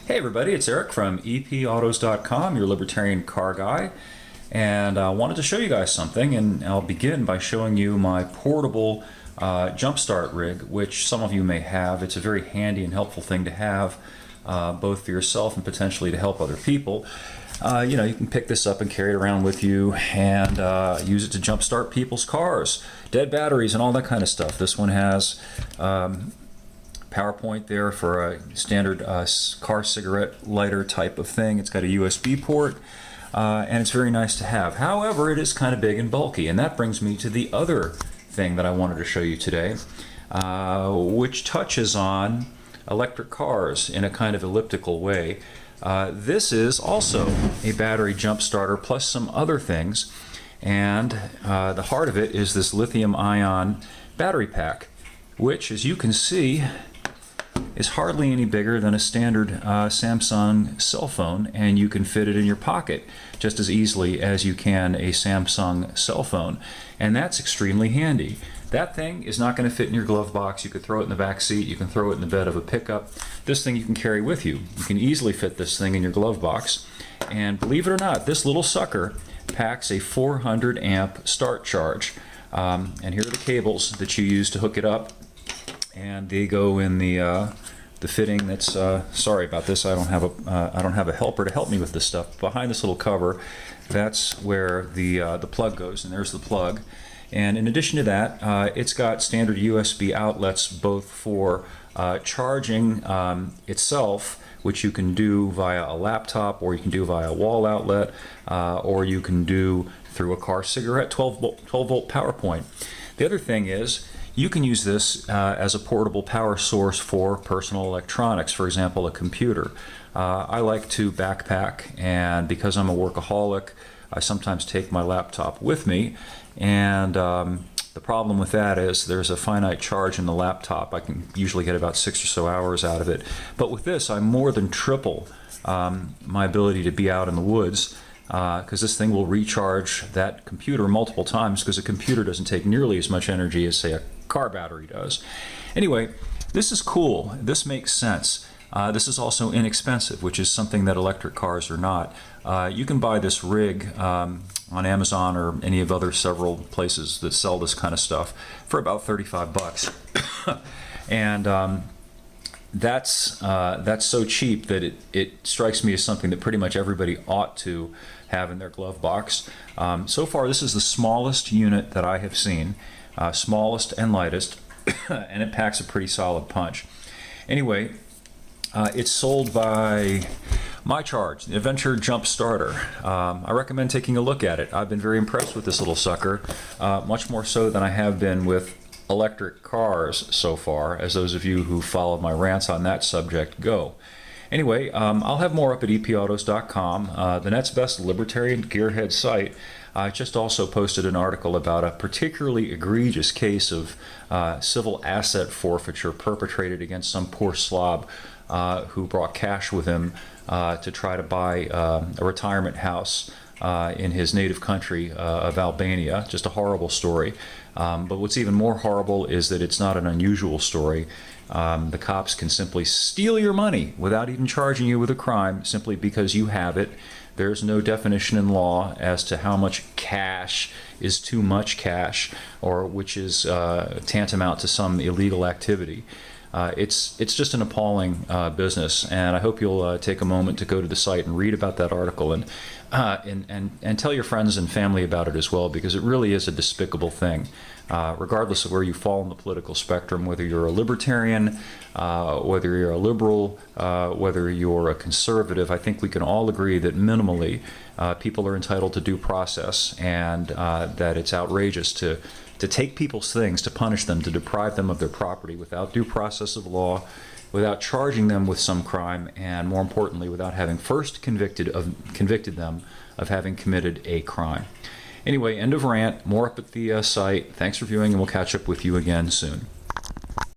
Hey everybody, it's Eric from epautos.com, your Libertarian car guy, and I wanted to show you guys something, and I'll begin by showing you my portable jump start rig, which some of you may have. It's a very handy and helpful thing to have, both for yourself and potentially to help other people. You know, you can pick this up and carry it around with you and use it to jump start people's cars, dead batteries and all that kind of stuff. This one has PowerPoint there for a standard car cigarette lighter type of thing. It's got a USB port and it's very nice to have. However, it is kind of big and bulky, and that brings me to the other thing that I wanted to show you today, which touches on electric cars in a kind of elliptical way. This is also a battery jump starter plus some other things, and the heart of it is this lithium-ion battery pack, which, as you can see, is hardly any bigger than a standard Samsung cell phone, and you can fit it in your pocket just as easily as you can a Samsung cell phone, and that's extremely handy. That thing is not going to fit in your glove box. You could throw it in the back seat, you can throw it in the bed of a pickup. This thing you can carry with you. You can easily fit this thing in your glove box, and believe it or not, this little sucker packs a 400 amp start charge, and here are the cables that you use to hook it up, and they go in the fitting that's sorry about this, I don't have a helper to help me with this stuff. Behind this little cover, that's where the plug goes, and there's the plug. And in addition to that, it's got standard USB outlets, both for charging itself, which you can do via a laptop, or you can do via a wall outlet, or you can do through a car cigarette 12 volt power point. The other thing is, you can use this as a portable power source for personal electronics, for example, a computer. I like to backpack, and because I'm a workaholic, I sometimes take my laptop with me, and the problem with that is there's a finite charge in the laptop. I can usually get about 6 or so hours out of it, but with this I more than triple my ability to be out in the woods, because this thing will recharge that computer multiple times, because a computer doesn't take nearly as much energy as, say, a car battery does. Anyway, this is cool. This makes sense. This is also inexpensive, which is something that electric cars are not. You can buy this rig on Amazon or any of other several places that sell this kind of stuff for about 35 bucks. And that's so cheap that it strikes me as something that pretty much everybody ought to have in their glove box. So far, this is the smallest unit that I have seen, smallest and lightest, and it packs a pretty solid punch. Anyway, it's sold by My Charge, the Adventure Jump Starter. I recommend taking a look at it. I've been very impressed with this little sucker, much more so than I have been with electric cars so far, as those of you who followed my rants on that subject go. Anyway, I'll have more up at epautos.com, the net's best libertarian gearhead site. I just also posted an article about a particularly egregious case of civil asset forfeiture perpetrated against some poor slob who brought cash with him to try to buy a retirement house in his native country of Albania. Just a horrible story. But what's even more horrible is that it's not an unusual story. The cops can simply steal your money without even charging you with a crime, simply because you have it. There's no definition in law as to how much cash is too much cash, or which is tantamount to some illegal activity. It's just an appalling business, and I hope you'll take a moment to go to the site and read about that article, and tell your friends and family about it as well, because it really is a despicable thing. Regardless of where you fall in the political spectrum, whether you're a libertarian, whether you're a liberal, whether you're a conservative, I think we can all agree that minimally people are entitled to due process, and that it's outrageous to take people's things, to punish them, to deprive them of their property without due process of law, without charging them with some crime, and more importantly, without having first convicted them of having committed a crime. Anyway, end of rant. More up at the site. Thanks for viewing, and we'll catch up with you again soon.